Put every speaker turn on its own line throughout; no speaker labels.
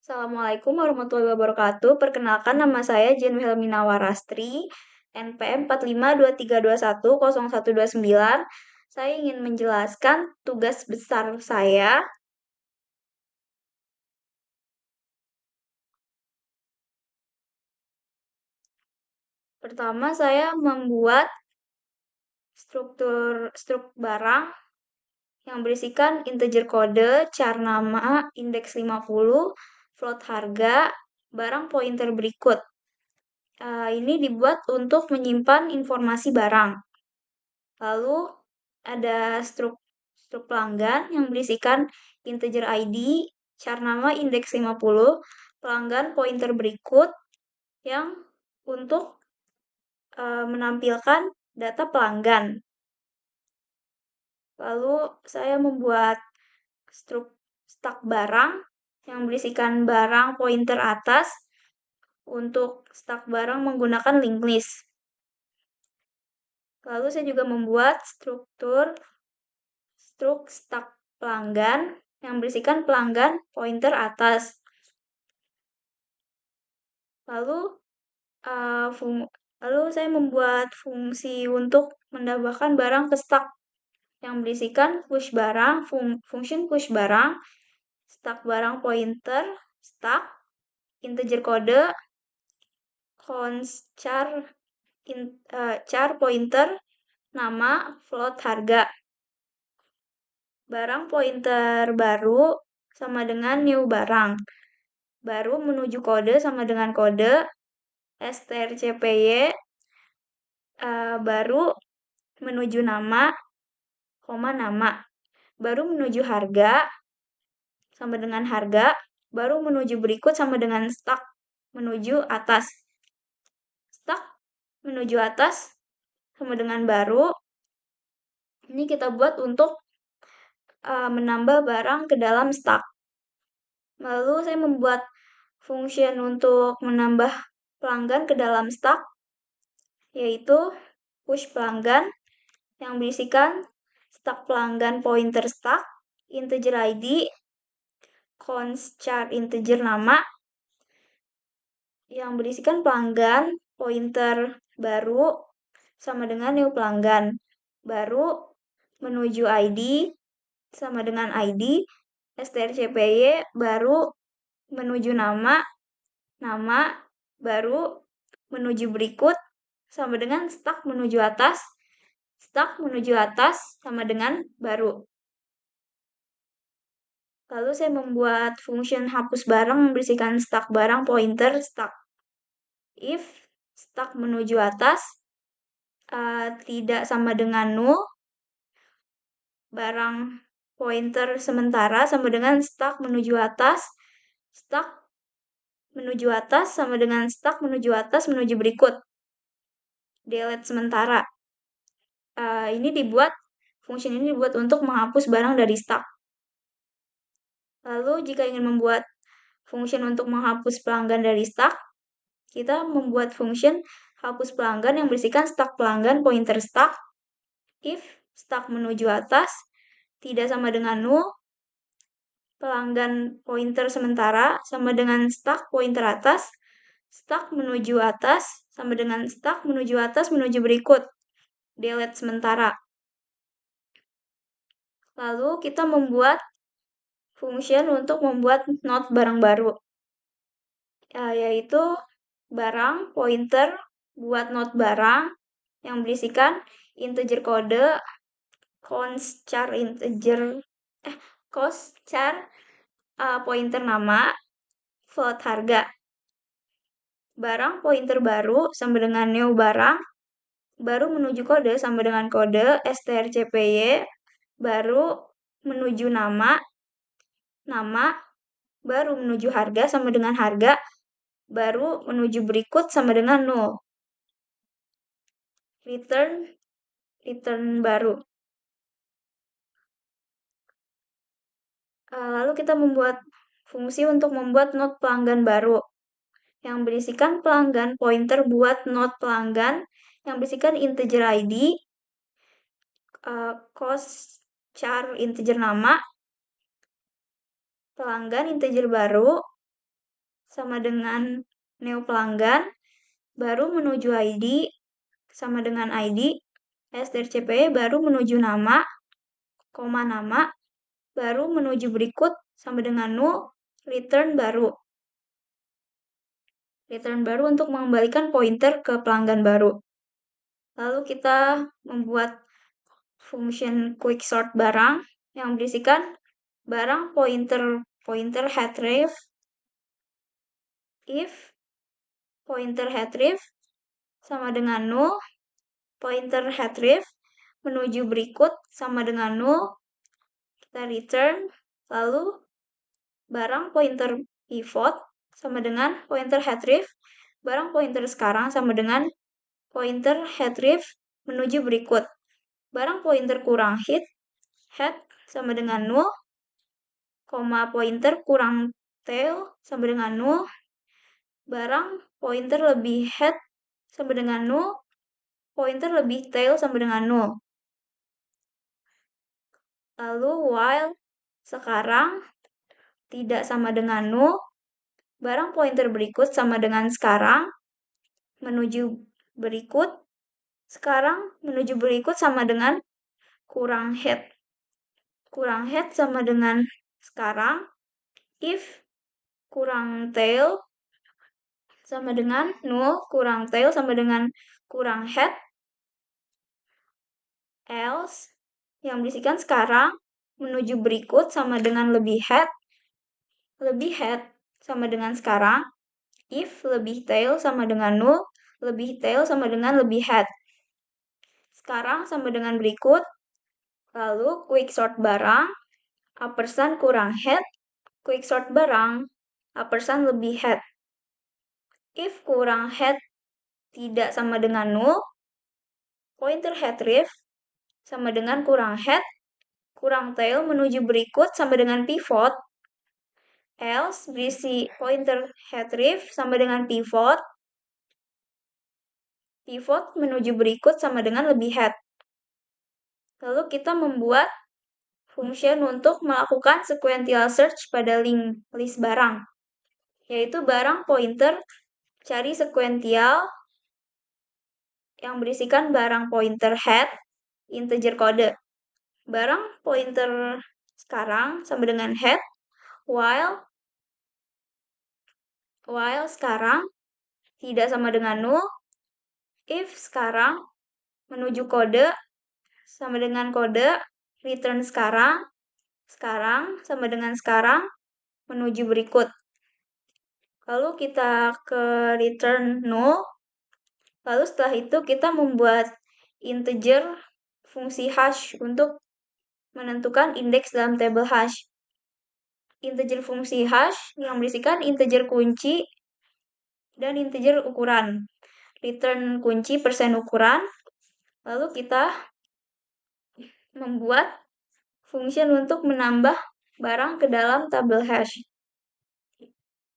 Assalamualaikum warahmatullahi wabarakatuh. Perkenalkan nama saya Jen Wilhelmina Warastri, NPM 4523210129. Saya ingin menjelaskan tugas besar saya. Pertama, saya membuat struktur barang yang berisikan integer kode, char nama, indeks 50, float harga, barang pointer berikut. Ini dibuat untuk menyimpan informasi barang. Lalu ada struk pelanggan yang berisikan integer ID, char nama indeks 50, pelanggan pointer berikut yang untuk menampilkan data pelanggan. Lalu saya membuat stack barang yang berisikan barang pointer atas untuk stack barang menggunakan linked list. Lalu saya juga membuat struk stack pelanggan yang berisikan pelanggan pointer atas. Lalu saya membuat fungsi untuk menambahkan barang ke stack yang berisikan push barang, function push barang, stack barang pointer, stack, integer kode, const char pointer, nama, float harga. Barang pointer baru sama dengan new barang. Baru menuju kode sama dengan kode, strcpy, baru menuju nama, nama. Baru menuju harga, sama dengan harga. Baru menuju berikut sama dengan stack, menuju atas. Stack menuju atas sama dengan baru. Ini kita buat untuk menambah barang ke dalam stack. Lalu saya membuat function untuk menambah pelanggan ke dalam stack, yaitu push pelanggan yang berisikan stack pelanggan pointer stack, integer ID, const char integer nama, yang berisikan pelanggan pointer baru sama dengan new pelanggan. Baru menuju ID sama dengan ID, strcpy, baru menuju nama, baru menuju berikut sama dengan stack menuju atas, sama dengan baru. Lalu saya membuat function hapus barang berisikan stack barang pointer stack. If stack menuju atas tidak sama dengan null, barang pointer sementara sama dengan stack menuju atas, stack menuju atas sama dengan stack menuju atas menuju berikut. Delete sementara. Function ini dibuat untuk menghapus barang dari stack. Lalu jika ingin membuat function untuk menghapus pelanggan dari stack, kita membuat function hapus pelanggan yang berisikan stack pelanggan pointer stack. If stack menuju atas tidak sama dengan null, pelanggan pointer sementara sama dengan stack pointer atas, stack menuju atas sama dengan stack menuju atas menuju berikut. Delete sementara. Lalu kita membuat function untuk membuat node barang baru, yaitu barang pointer buat node barang yang berisikan integer kode, const char pointer nama, float harga. Barang pointer baru sama dengan new barang, baru menuju kode sama dengan kode, strcpy, baru menuju nama, baru menuju harga sama dengan harga, baru menuju berikut sama dengan null. Return baru. Lalu kita membuat fungsi untuk membuat node pelanggan baru yang berisikan pelanggan pointer buat node pelanggan yang berisikan integer ID, cost char integer nama, pelanggan integer baru, sama dengan new pelanggan, baru menuju ID sama dengan ID, strcpy baru menuju nama, koma nama, baru menuju berikut sama dengan null, return baru. Return baru untuk mengembalikan pointer ke pelanggan baru. Lalu kita membuat function quicksort barang yang berisikan barang pointer href if pointer href sama dengan null, pointer href menuju berikut sama dengan null, kita return, lalu barang pointer pivot sama dengan pointer href, barang pointer sekarang sama dengan pointer href menuju berikut. Barang pointer kurang head sama dengan null, koma pointer kurang tail sama dengan null, barang pointer lebih head sama dengan null, pointer lebih tail sama dengan null. Lalu while sekarang tidak sama dengan null, barang pointer berikut sama dengan sekarang, menuju berikut, sekarang menuju berikut sama dengan kurang head. Kurang head sama dengan sekarang, if kurang tail sama dengan null, kurang tail sama dengan kurang head, else yang berisikan sekarang menuju berikut sama dengan lebih head sama dengan sekarang, if lebih tail sama dengan null, lebih tail sama dengan lebih head. Sekarang sama dengan berikut, lalu quicksort barang, ampersand kurang head, quicksort barang, ampersand lebih head. If kurang head tidak sama dengan null, pointer href sama dengan kurang head, kurang tail menuju berikut sama dengan pivot, else berisi pointer href sama dengan pivot, pivot menuju berikut sama dengan lebih head. Lalu kita membuat function untuk melakukan sequential search pada list barang, yaitu barang pointer cari sequential yang berisikan barang pointer head, integer kode. Barang pointer sekarang sama dengan head, while sekarang tidak sama dengan null, if sekarang menuju kode sama dengan kode, return sekarang sama dengan sekarang, menuju berikut. Lalu kita ke return null, lalu setelah itu kita membuat integer fungsi hash untuk menentukan indeks dalam tabel hash. Integer fungsi hash yang berisikan integer kunci dan integer ukuran. Return kunci persen ukuran. Lalu kita membuat function untuk menambah barang ke dalam tabel hash.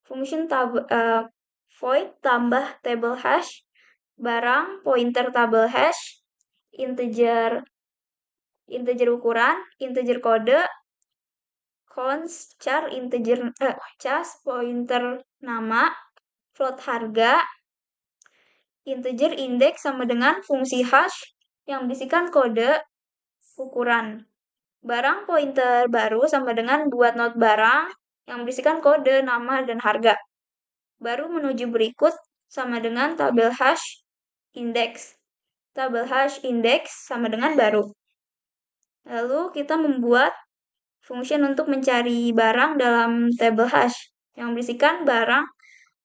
Function void tambah table hash, barang pointer tabel hash, integer ukuran, integer kode, const char integer chas pointer nama, float harga, integer index sama dengan fungsi hash yang berisikan kode ukuran. Barang pointer baru sama dengan buat not barang yang berisikan kode nama dan harga. Baru menuju berikut sama dengan tabel hash index. Tabel hash index sama dengan baru. Lalu kita membuat function untuk mencari barang dalam tabel hash yang berisikan barang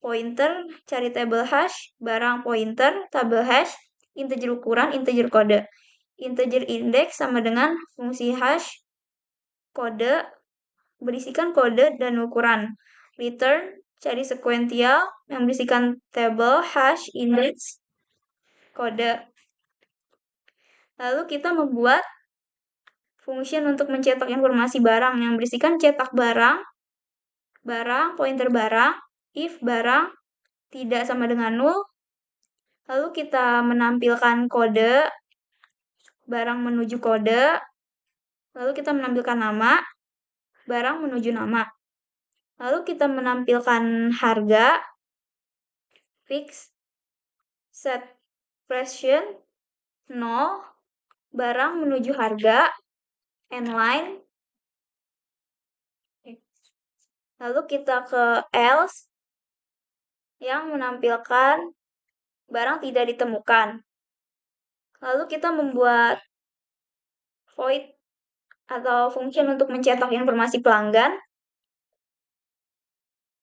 pointer cari tabel hash, barang pointer tabel hash, integer ukuran, integer kode. Integer index sama dengan fungsi hash kode berisikan kode dan ukuran. Return cari sequential yang berisikan table hash index kode. Lalu kita membuat function untuk mencetak informasi barang yang berisikan cetak barang, pointer barang, if barang tidak sama dengan null, lalu kita menampilkan kode, barang menuju kode, lalu kita menampilkan nama, barang menuju nama. Lalu kita menampilkan harga, fix, set question, 0, barang menuju harga, line. Lalu kita ke else, yang menampilkan barang tidak ditemukan. Lalu kita membuat void atau function untuk mencetak informasi pelanggan,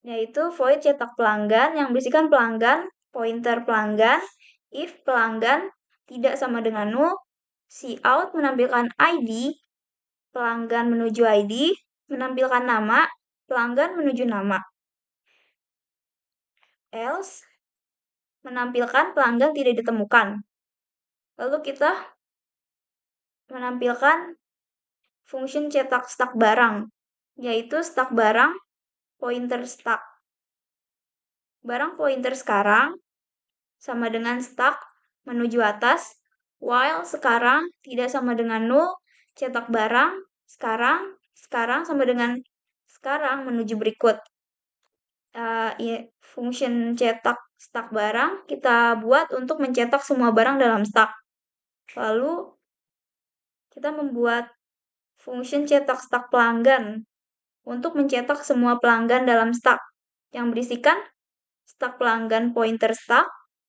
yaitu void cetak pelanggan yang berisikan pelanggan, pointer pelanggan, if pelanggan tidak sama dengan null, cout menampilkan ID, pelanggan menuju ID, menampilkan nama, pelanggan menuju nama. Else menampilkan pelanggan tidak ditemukan. Lalu kita menampilkan function cetak stak barang, yaitu stak barang pointer stak. Barang pointer sekarang sama dengan stak menuju atas, while sekarang tidak sama dengan null, cetak barang sekarang sama dengan sekarang menuju berikut. Function cetak stak barang kita buat untuk mencetak semua barang dalam stak. Lalu kita membuat function cetak stak pelanggan untuk mencetak semua pelanggan dalam stak yang berisikan stak pelanggan pointer stak,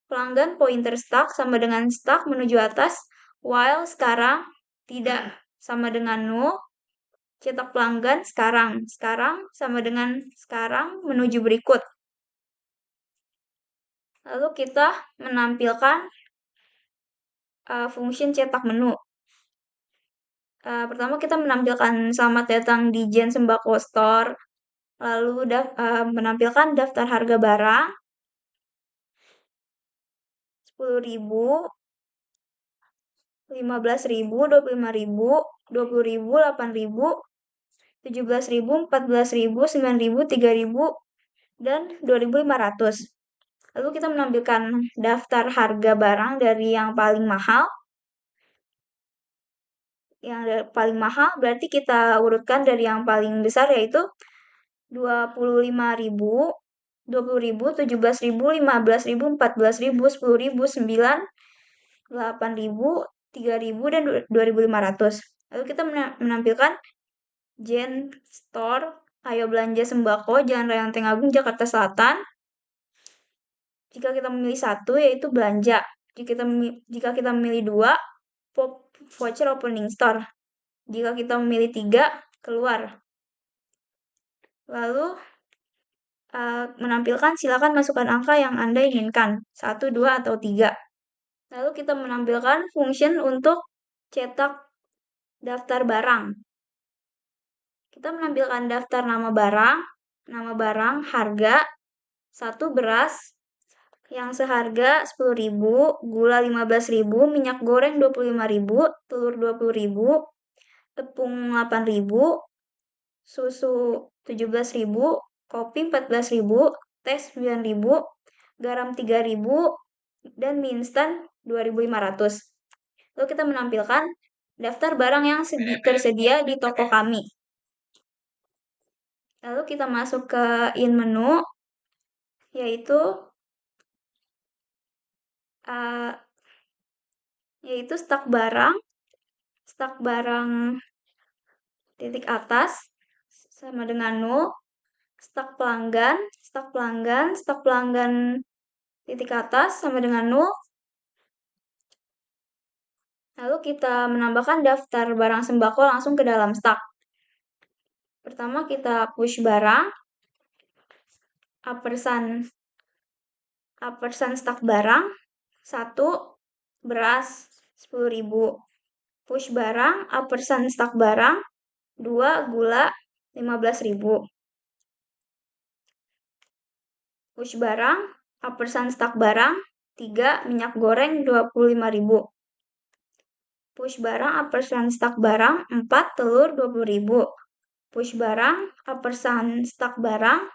pelanggan pointer stak sama dengan stak menuju atas, while sekarang tidak sama dengan null, cetak pelanggan sekarang sama dengan sekarang menuju berikut. Lalu kita menampilkan function cetak menu. Pertama kita menampilkan selamat datang di Jen Sembako Store, lalu menampilkan daftar harga barang, 10.000, 15.000, 25.000, 20.000, 8.000, 17.000, 14.000, 9.000, 3.000, dan 2.500. Lalu kita menampilkan daftar harga barang dari yang paling mahal. Yang paling mahal berarti kita urutkan dari yang paling besar, yaitu 25.000, 20.000, 17.000, 15.000, 14.000, 10.000, 9, 8.000, 3.000, dan 2.500. Lalu kita menampilkan Jen Store, ayo belanja sembako, Jalan Raya Lenteng Agung, Jakarta Selatan. Jika kita memilih 1, yaitu belanja. Jika kita memilih 2, voucher opening store. Jika kita memilih 3, keluar. Lalu menampilkan silakan masukkan angka yang Anda inginkan, 1, 2, atau 3. Lalu kita menampilkan function untuk cetak daftar barang. Kita menampilkan daftar nama barang, harga, 1 beras yang seharga 10.000, gula 15.000, minyak goreng 25.000, telur 20.000, tepung 8.000, susu 17.000, kopi 14.000, teh 9.000, garam 3.000, dan mie instan 2.500. Lalu kita menampilkan daftar barang yang tersedia di toko kami. Lalu kita masuk ke in menu, yaitu stak barang titik atas sama dengan null, stak pelanggan titik atas sama dengan null. Lalu kita menambahkan daftar barang sembako langsung ke dalam stak. Pertama kita push barang, uppersun stak barang, 1 beras 10.000, push barang, uppersun stak barang, 2 gula 15.000, push barang, uppersun stak barang, 3 minyak goreng 25.000, push barang, uppersun stak barang, 4 telur 20.000, push barang, uppersun stak barang,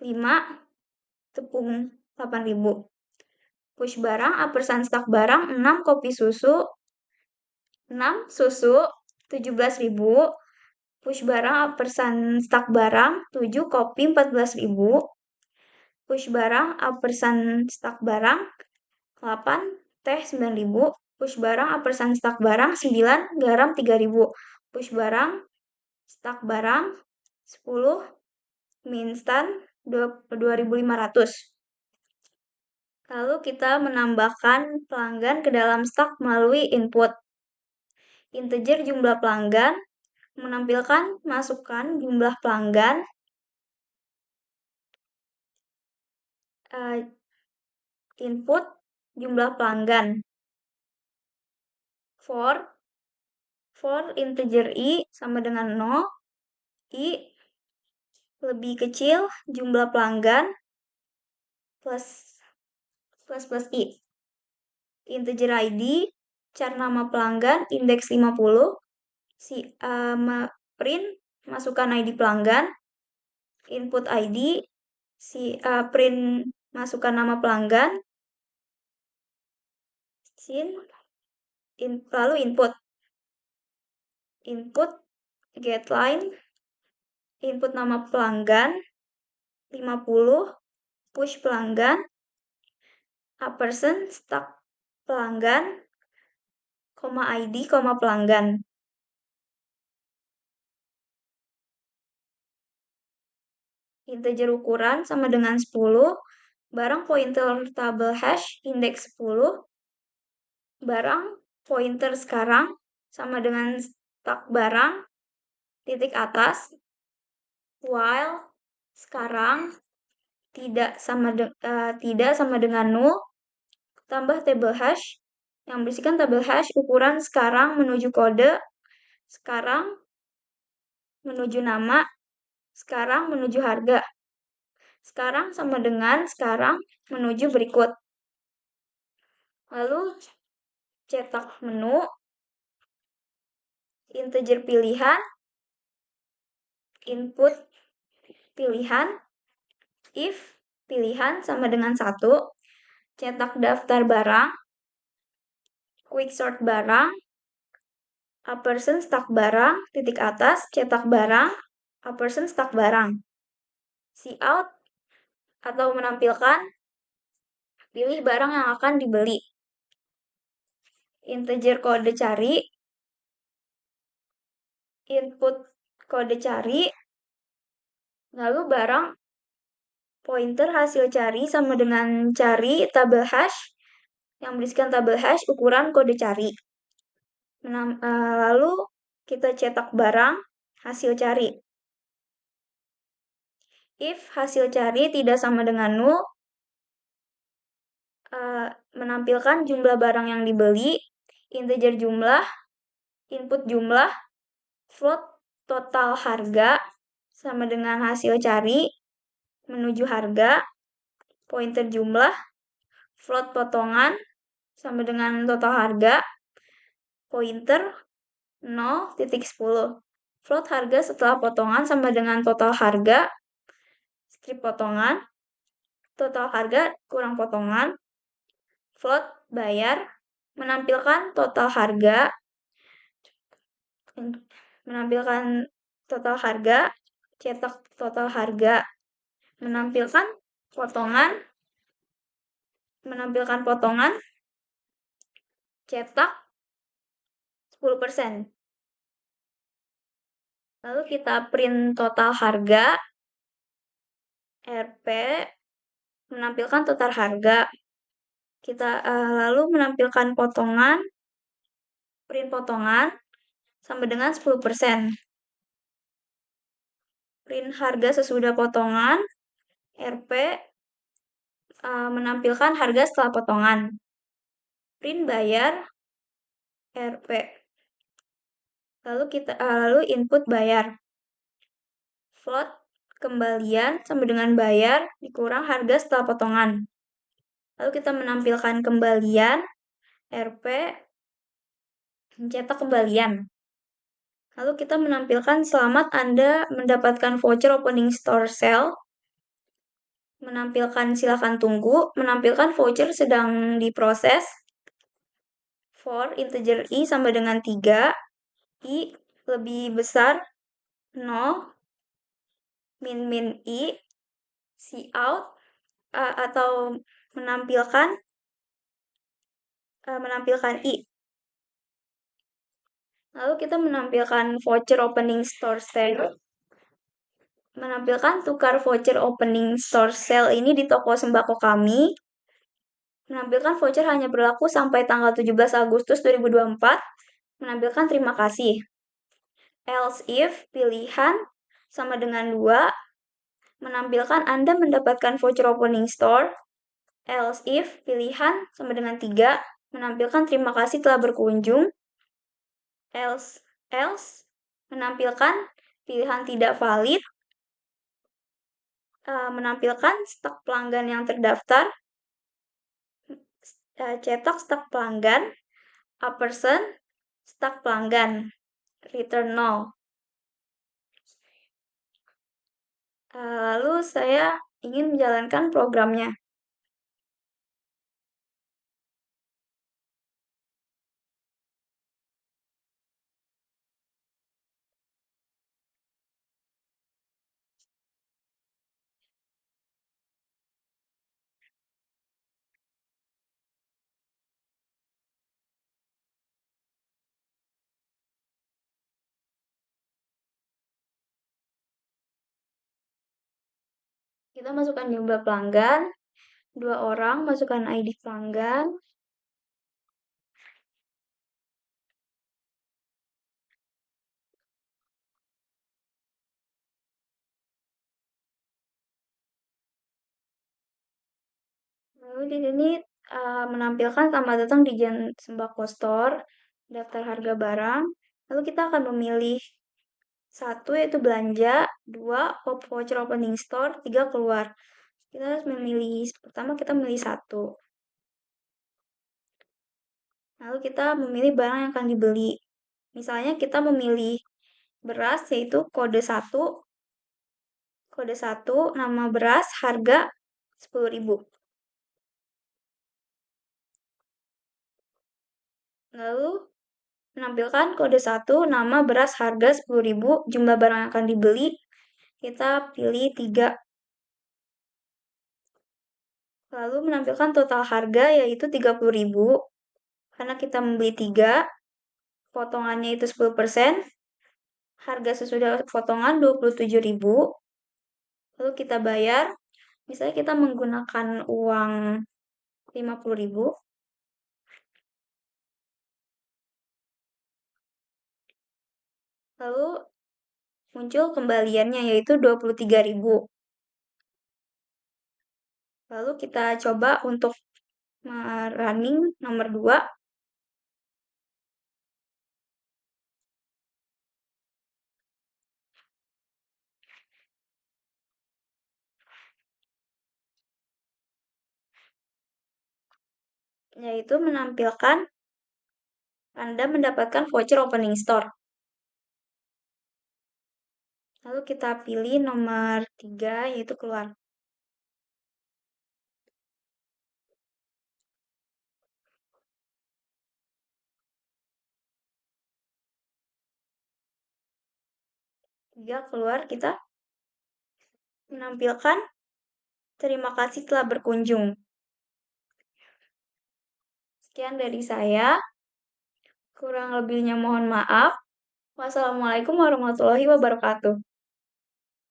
5 tepung 8.000, push barang, uppersun stak barang, 6 kopi susu, 6 susu 17.000, push barang ampersand stuck barang 7 kopi 14.000. Push barang ampersand stuck barang 8 teh 9.000. Push barang ampersand stuck barang 9 garam 3.000. Push barang stuck barang 10 mie instan 2.500. Lalu kita menambahkan pelanggan ke dalam stak melalui input. Integer jumlah pelanggan menampilkan masukkan jumlah pelanggan input jumlah pelanggan for integer i sama dengan 0, i lebih kecil jumlah pelanggan plus i. Integer id char nama pelanggan indeks 50, print masukkan id pelanggan, input id print masukkan nama pelanggan, lalu input getLine input nama pelanggan 50, push pelanggan ampersand stuck pelanggan, id, pelanggan. Integer ukuran sama dengan 10, barang pointer tabel hash indeks 10, barang pointer sekarang sama dengan stuck barang titik atas, while sekarang tidak sama dengan null, tambah tabel hash yang berisikan tabel hash ukuran sekarang menuju kode, sekarang menuju nama, sekarang menuju harga. Sekarang sama dengan sekarang menuju berikut. Lalu cetak menu, integer pilihan, input pilihan, if pilihan sama dengan 1, cetak daftar barang, quick sort barang, ampersand stuck barang, titik atas, cetak barang, ampersand stuck barang. Cout atau menampilkan pilih barang yang akan dibeli. Integer kode cari, input kode cari, lalu barang pointer hasil cari sama dengan cari tabel hash yang berisikan tabel hash ukuran kode cari. Lalu kita cetak barang hasil cari. If hasil cari tidak sama dengan null, menampilkan jumlah barang yang dibeli, integer jumlah, input jumlah, float total harga sama dengan hasil cari menuju harga, pointer jumlah, float potongan sama dengan total harga, pointer 0.10. Float harga setelah potongan sama dengan total harga, strip potongan, total harga kurang potongan, float bayar, menampilkan total harga, cetak total harga, menampilkan potongan, cetak 10%. Lalu kita print total harga, RP, menampilkan total harga. Kita lalu menampilkan potongan, print potongan, sama dengan 10%. Print harga sesudah potongan, RP, menampilkan harga setelah potongan. Print bayar, RP. Lalu input bayar. Float kembalian sama dengan bayar dikurang harga setelah potongan. Lalu kita menampilkan kembalian, RP, mencetak kembalian. Lalu kita menampilkan selamat Anda mendapatkan voucher opening store sale. Menampilkan silakan tunggu, menampilkan voucher sedang diproses. For integer i sama dengan 3, i lebih besar 0, min I, Cout, atau menampilkan I. Lalu kita menampilkan voucher opening store sale. Menampilkan tukar voucher opening store sale ini di toko sembako kami. Menampilkan voucher hanya berlaku sampai tanggal 17 Agustus 2024. Menampilkan terima kasih. Else if pilihan sama dengan 2. Menampilkan Anda mendapatkan voucher opening store. Else if pilihan sama dengan 3. Menampilkan terima kasih telah berkunjung. Else menampilkan pilihan tidak valid. Menampilkan stok pelanggan yang terdaftar. Cetak stok pelanggan. A person, stok pelanggan. Return 0. Lalu saya ingin menjalankan programnya. Kita masukkan jumlah pelanggan, 2 orang, masukkan ID pelanggan. Lalu di sini menampilkan selamat datang di Jan Sembako Store, daftar harga barang. Lalu kita akan memilih 1 yaitu belanja, 2 voucher opening store, 3 keluar. Kita harus memilih, pertama kita memilih 1. Lalu kita memilih barang yang akan dibeli. Misalnya kita memilih beras yaitu kode 1, nama beras, harga 10.000. Lalu menampilkan kode 1, nama beras, harga 10.000, jumlah barang yang akan dibeli, kita pilih 3. Lalu menampilkan total harga yaitu 30.000, karena kita membeli 3, potongannya itu 10%, harga sesudah potongan 27.000, lalu kita bayar, misalnya kita menggunakan uang 50.000, lalu muncul kembaliannya yaitu 23.000. Lalu kita coba untuk running nomor 2. Yaitu menampilkan Anda mendapatkan voucher opening store. Lalu kita pilih nomor 3 yaitu keluar. Tiga keluar, kita menampilkan terima kasih telah berkunjung. Sekian dari saya. Kurang lebihnya mohon maaf. Wassalamualaikum warahmatullahi wabarakatuh.